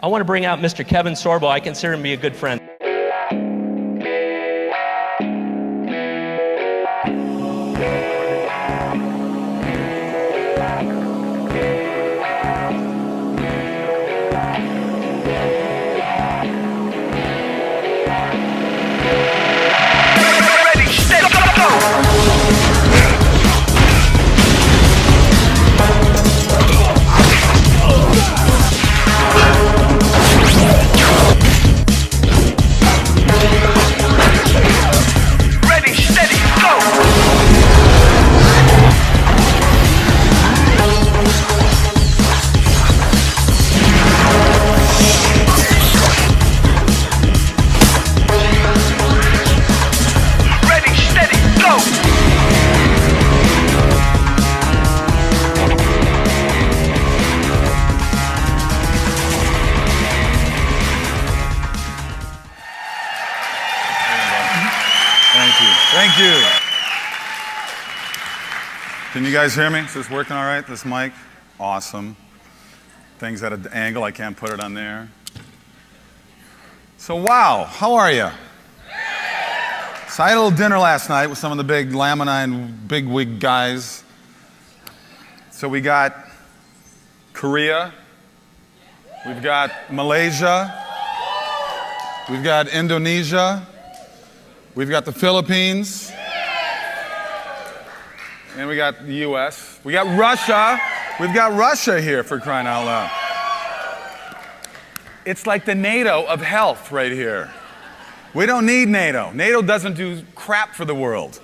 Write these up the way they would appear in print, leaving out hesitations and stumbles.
I want to bring out Mr. Kevin Sorbo. I consider him to be a good friend. Thank you. Can you guys hear me? Is this working all right, this mic? Awesome. Things at an angle, I can't put it on there. So, wow, how are you? So I had a little dinner last night with some of the big Laminine bigwig guys. So we got Korea, we've got Malaysia, we've got Indonesia, we've got the Philippines, and we got the US. We got Russia. We've got Russia here, for crying out loud. It's like the NATO of health right here. We don't need NATO. NATO doesn't do crap for the world.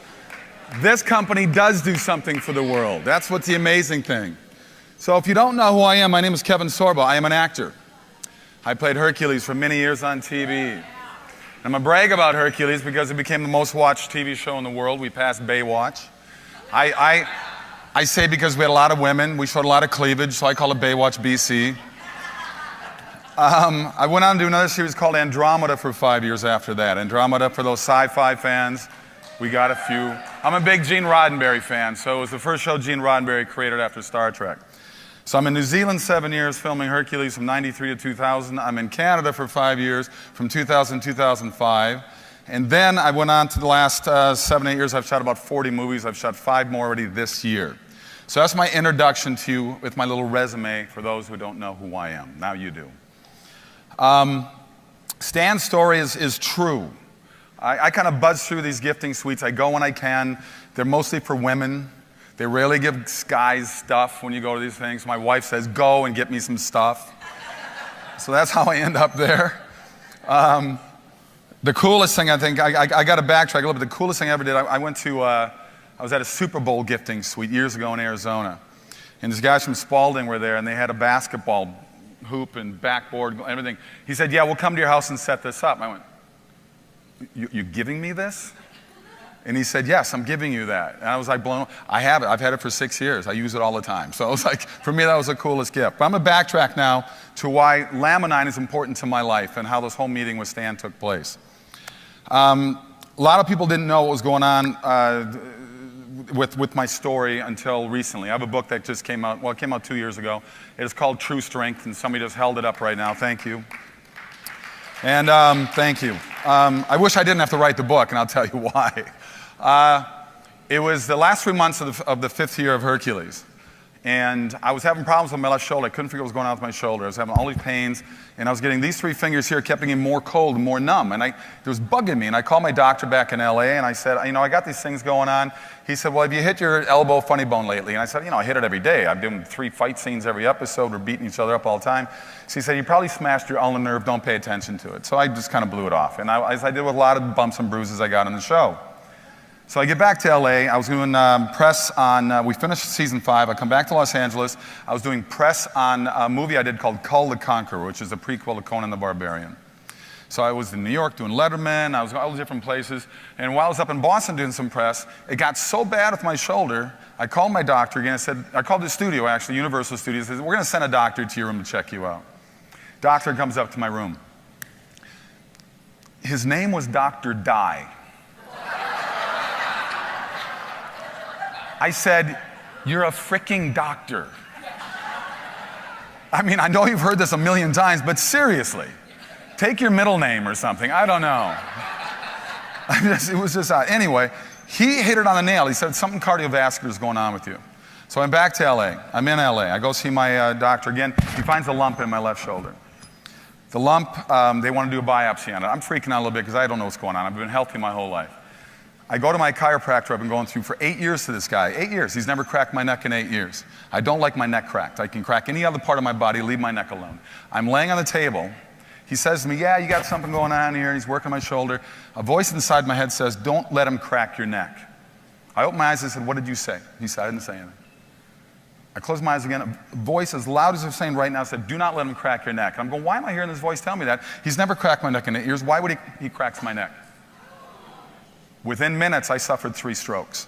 This company does do something for the world. That's what's the amazing thing. So if you don't know who I am, my name is Kevin Sorbo. I am an actor. I played Herkules for many years on TV. I'm going to brag about Herkules because it became the most watched TV show in the world. We passed Baywatch. I say because we had a lot of women. We showed a lot of cleavage, so I call it Baywatch BC. I went on to do another series called Andromeda for 5 years after that. Andromeda, for those sci-fi fans, we got a few. I'm a big Gene Roddenberry fan, so it was the first show Gene Roddenberry created after Star Trek. So I'm in New Zealand 7 years filming Herkules from 93 to 2000. I'm in Canada for 5 years, from 2000 to 2005. And then I went on to the last 7, 8 years. I've shot about 40 movies. I've shot 5 more already this year. So that's my introduction to you with my little resume for those who don't know who I am. Now you do. Stan's story is true. I kind of buzz through these gifting suites. I go when I can. They're mostly for women. They rarely give guys stuff when you go to these things. My wife says, go and get me some stuff. So that's how I end up there. The coolest thing, I think, I got to backtrack a little bit. The coolest thing I ever did, I was at a Super Bowl gifting suite years ago in Arizona. And these guys from Spalding were there, and they had a basketball hoop and backboard and everything. He said, yeah, we'll come to your house and set this up. I went, you giving me this? And he said, yes, I'm giving you that. And I was like blown away. I have it. I've had it for 6 years. I use it all the time. So it was like, for me, that was the coolest gift. But I'm going to backtrack now to why Laminine is important to my life and how this whole meeting with Stan took place. A lot of people didn't know what was going on with my story until recently. I have a book that just came out. Well, it came out 2 years ago. It is called True Strength, and somebody just held it up right now. Thank you. And thank you. I wish I didn't have to write the book, and I'll tell you why. It was the last 3 months of the 5th year of Hercules. And I was having problems with my left shoulder. I couldn't figure what was going on with my shoulder. I was having all these pains, and I was getting these 3 fingers here kept getting more cold and more numb. And it was bugging me. And I called my doctor back in LA, and I said, I got these things going on. He said, well, have you hit your elbow funny bone lately? And I said, I hit it every day. I'm doing 3 fight scenes every episode. We're beating each other up all the time. So he said, you probably smashed your ulnar nerve. Don't pay attention to it. So I just kind of blew it off. And as I did with a lot of bumps and bruises I got on the show. So I get back to LA. I was doing press on, we finished season 5. I come back to Los Angeles. I was doing press on a movie I did called Kull the Conqueror, which is a prequel to Conan the Barbarian. So I was in New York doing Letterman. I was all different places. And while I was up in Boston doing some press, it got so bad with my shoulder, I called my doctor again. I called the studio, actually, Universal Studios. I said, we're going to send a doctor to your room to check you out. Doctor comes up to my room. His name was Dr. Dye. I said, you're a freaking doctor. I mean, I know you've heard this a million times, but seriously, take your middle name or something. I don't know. It was just odd. Anyway, he hit it on the nail. He said, something cardiovascular is going on with you. So I'm back to LA. I'm in LA. I go see my doctor again. He finds a lump in my left shoulder. The lump, they want to do a biopsy on it. I'm freaking out a little bit because I don't know what's going on. I've been healthy my whole life. I go to my chiropractor. I've been going through for 8 years to this guy. 8 years. He's never cracked my neck in 8 years. I don't like my neck cracked. I can crack any other part of my body, leave my neck alone. I'm laying on the table. He says to me, yeah, you got something going on here. He's working my shoulder. A voice inside my head says, don't let him crack your neck. I opened my eyes and said, what did you say? He said, I didn't say anything. I closed my eyes again. A voice as loud as I'm saying right now said, do not let him crack your neck. And I'm going, why am I hearing this voice tell me that? He's never cracked my neck in 8 years. Why would he cracks my neck? Within minutes, I suffered 3 strokes.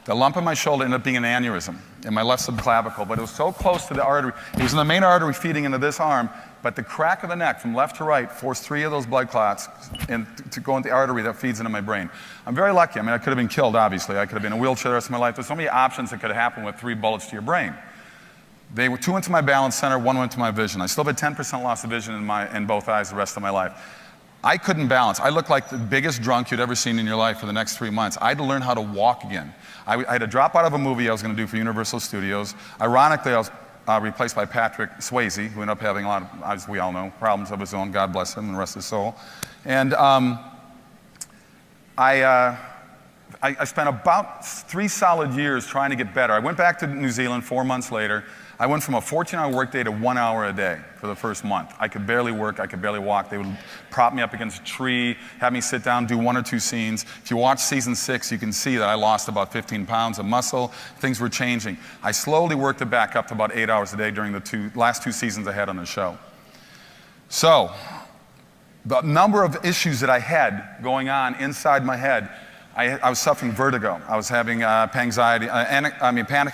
The lump in my shoulder ended up being an aneurysm in my left subclavicle, but it was so close to the artery. It was in the main artery feeding into this arm, but the crack of the neck from left to right forced 3 of those blood clots to go into the artery that feeds into my brain. I'm very lucky. I mean, I could have been killed, obviously. I could have been in a wheelchair the rest of my life. There's so many options that could have happened with 3 bullets to your brain. They were 2 went to my balance center, 1 went to my vision. I still have a 10% loss of vision in both eyes the rest of my life. I couldn't balance. I looked like the biggest drunk you'd ever seen in your life for the next 3 months. I had to learn how to walk again. I had to drop out of a movie I was going to do for Universal Studios. Ironically, I was replaced by Patrick Swayze, who ended up having a lot of, as we all know, problems of his own. God bless him and rest his soul. And I spent about 3 solid years trying to get better. I went back to New Zealand 4 months later. I went from a 14-hour workday to 1 hour a day for the first month. I could barely work. I could barely walk. They would prop me up against a tree, have me sit down, do 1 or 2 scenes. If you watch season 6, you can see that I lost about 15 pounds of muscle. Things were changing. I slowly worked it back up to about 8 hours a day during the last 2 seasons I had on the show. So the number of issues that I had going on inside my head, I was suffering vertigo. I was having panic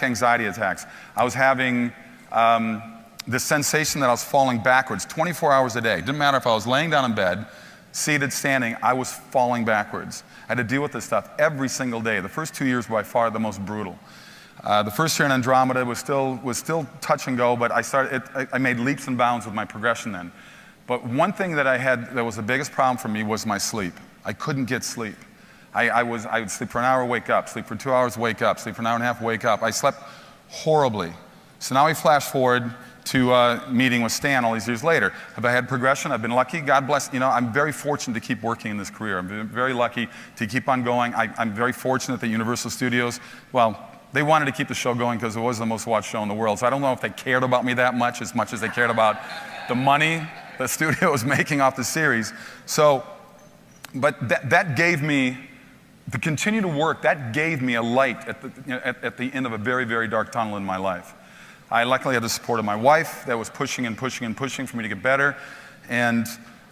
anxiety attacks. I was having the sensation that I was falling backwards 24 hours a day. Didn't matter if I was laying down in bed, seated, standing, I was falling backwards. I had to deal with this stuff every single day. The first 2 years were by far the most brutal. The first year in Andromeda was still touch and go, but I made leaps and bounds with my progression then. But one thing that I had that was the biggest problem for me was my sleep. I couldn't get sleep. I would sleep for an hour, wake up, sleep for 2 hours, wake up, sleep for an hour and a half, wake up. I slept horribly. So now we flash forward to meeting with Stan all these years later. Have I had progression? I've been lucky. God bless. You know, I'm very fortunate to keep working in this career. I'm very lucky to keep on going. I'm very fortunate that Universal Studios, well, they wanted to keep the show going because it was the most watched show in the world. So I don't know if they cared about me that much as they cared about the money the studio was making off the series. So, but that gave me, to continue to work, that gave me a light at the end of a very, very dark tunnel in my life. I luckily had the support of my wife that was pushing and pushing and pushing for me to get better. And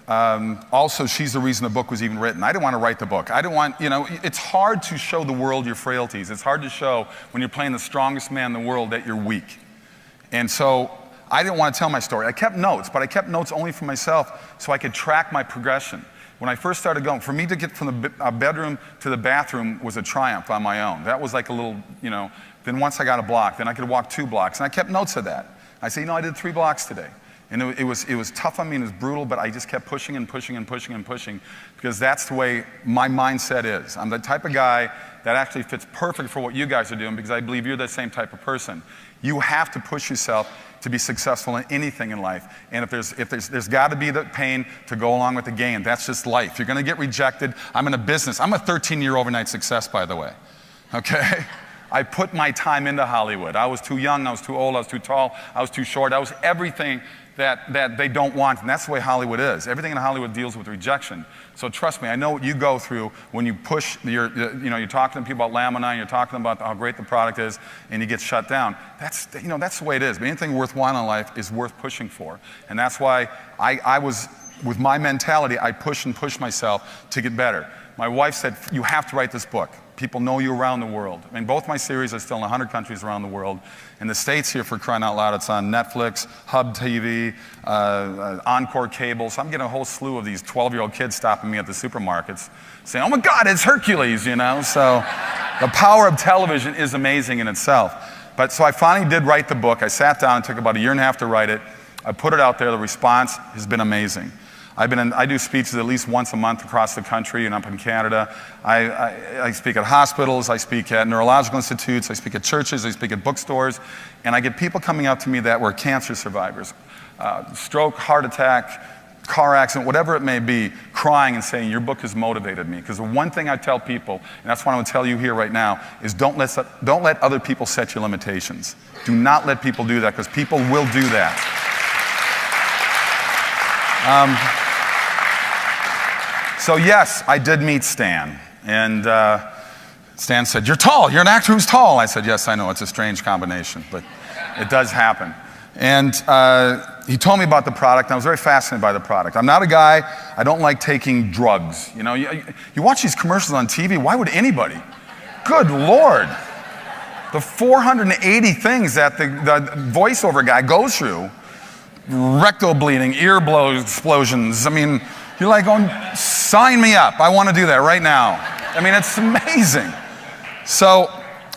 also, she's the reason the book was even written. I didn't want to write the book. I didn't want, you know, it's hard to show the world your frailties. It's hard to show when you're playing the strongest man in the world that you're weak. And so I didn't want to tell my story. I kept notes, but I kept notes only for myself so I could track my progression. When I first started going, for me to get from the bedroom to the bathroom was a triumph on my own. That was like a little, you know, then once I got a block, then I could walk 2 blocks. And I kept notes of that. I said, you know, I did 3 blocks today. And it was tough on me and it was brutal, but I just kept pushing and pushing and pushing and pushing because that's the way my mindset is. I'm the type of guy that actually fits perfect for what you guys are doing because I believe you're the same type of person. You have to push yourself to be successful in anything in life. And if there's got to be the pain to go along with the gain. That's just life. You're going to get rejected. I'm in a business. I'm a 13-year overnight success, by the way. Okay? I put my time into Hollywood. I was too young. I was too old. I was too tall. I was too short. I was everything that they don't want. And that's the way Hollywood is. Everything in Hollywood deals with rejection. So trust me, I know what you go through when you push, you're talking to people about Laminine, you're talking about how great the product is, and you get shut down. That's the way it is. But anything worthwhile in life is worth pushing for. And that's why I was, with my mentality, I push and push myself to get better. My wife said, you have to write this book. People know you around the world. I mean, both my series are still in 100 countries around the world. In the States here, for crying out loud, it's on Netflix, Hub TV, Encore Cable. So I'm getting a whole slew of these 12-year-old kids stopping me at the supermarkets saying, oh my God, it's Herkules, you know? So the power of television is amazing in itself. But so I finally did write the book. I sat down, it took about 1.5 years to write it. I put it out there, the response has been amazing. I do speeches at least once a month across the country and up in Canada. I speak at hospitals, I speak at neurological institutes, I speak at churches, I speak at bookstores, and I get people coming up to me that were cancer survivors, stroke, heart attack, car accident, whatever it may be, crying and saying, your book has motivated me. Because the one thing I tell people, and that's what I'm going to tell you here right now, is don't let other people set your limitations. Do not let people do that, because people will do that. So yes, I did meet Stan, and Stan said, you're tall, you're an actor who's tall. I said, yes, I know, it's a strange combination, but it does happen. And he told me about the product, and I was very fascinated by the product. I'm not a guy, I don't like taking drugs. You know, you watch these commercials on TV, why would anybody? Good Lord. The 480 things that the voiceover guy goes through, rectal bleeding, ear explosions, I mean, you're like going, sign me up, I want to do that right now. I mean, it's amazing. So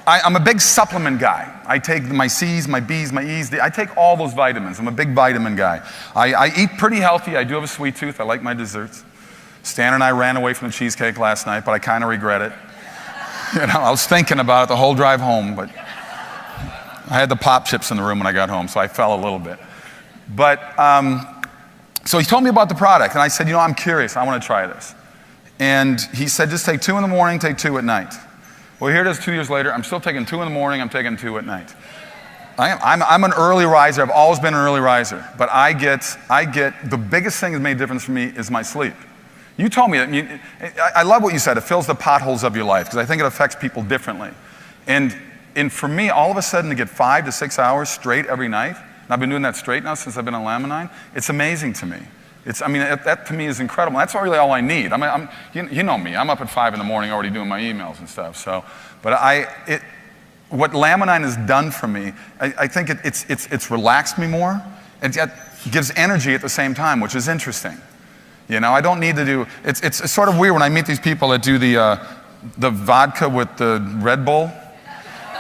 I'm a big supplement guy. I take my C's, my B's, my E's, I take all those vitamins. I'm a big vitamin guy. I eat pretty healthy. I do have a sweet tooth. I like my desserts. Stan and I ran away from the cheesecake last night, but I kind of regret it. You know, I was thinking about it the whole drive home, but I had the pop chips in the room when I got home, so I fell a little bit. But, so he told me about the product, and I said, you know, I'm curious. I want to try this. And he said, just take 2 in the morning, take 2 at night. Well, here it is 2 years later. I'm still taking 2 in the morning. I'm taking 2 at night. I'm an early riser. I've always been an early riser. But I get the biggest thing that's made a difference for me is my sleep. You told me that. I love what you said. It fills the potholes of your life, because I think it affects people differently. And for me, all of a sudden to get 5 to 6 hours straight every night, and I've been doing that straight now since I've been on Laminine, it's amazing to me. I mean, that to me is incredible. That's really all I need. You know me. I'm up at 5 in the morning already doing my emails and stuff. So, but what Laminine has done for me, I think it's relaxed me more, and yet gives energy at the same time, which is interesting. You know, I don't need to do. It's sort of weird when I meet these people that do the vodka with the Red Bull.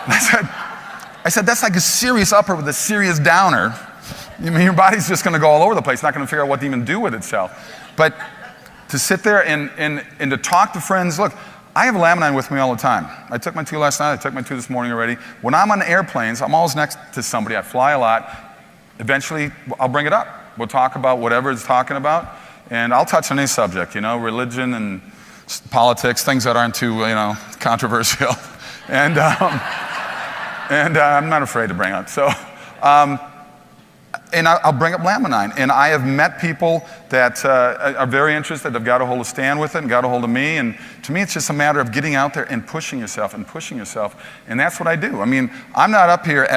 I said that's like a serious upper with a serious downer. I mean, your body's just going to go all over the place, not going to figure out what to even do with itself. But to sit there and to talk to friends, look, I have Laminine with me all the time. I took my 2 last night, I took my 2 this morning already. When I'm on airplanes, I'm always next to somebody. I fly a lot. Eventually, I'll bring it up. We'll talk about whatever it's talking about, and I'll touch on any subject, you know, religion and politics, things that aren't too, you know, controversial. And I'm not afraid to bring it up. So, and I'll bring up Laminine. And I have met people that are very interested, have got a hold of Stan with it and got a hold of me. And to me, it's just a matter of getting out there and pushing yourself and pushing yourself. And that's what I do. I mean, I'm not up here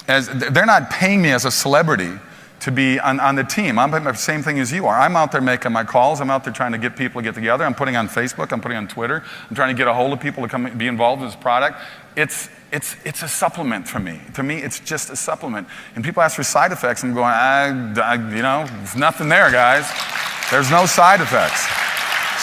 they're not paying me as a celebrity to be on the team. I'm the same thing as you are. I'm out there making my calls. I'm out there trying to get people to get together. I'm putting on Facebook. I'm putting on Twitter. I'm trying to get a hold of people to come be involved in this product. It's a supplement for me. To me, it's just a supplement. And people ask for side effects, and I'm going, you know, there's nothing there, guys. There's no side effects.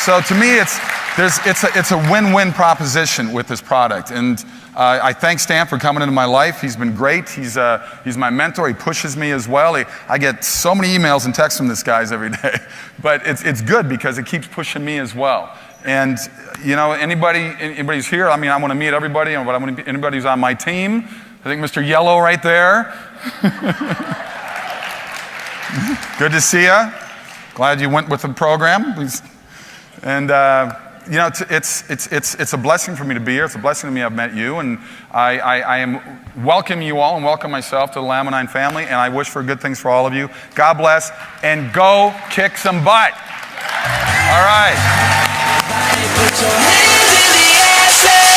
So to me, it's a win-win proposition with this product. And I thank Stan for coming into my life. He's been great. He's my mentor. He pushes me as well. I get so many emails and texts from this guy every day. But it's good because it keeps pushing me as well. And you know, anybody's here, I mean, I want to meet everybody, but I want to meet anybody who's on my team. I think Mr. Yellow right there. Good to see you. Glad you went with the program. And you know, it's a blessing for me to be here. It's a blessing to me I've met you, and I am welcoming you all and welcome myself to the Laminine family, and I wish for good things for all of you. God bless, and go kick some butt. All right. Put your hands in the air.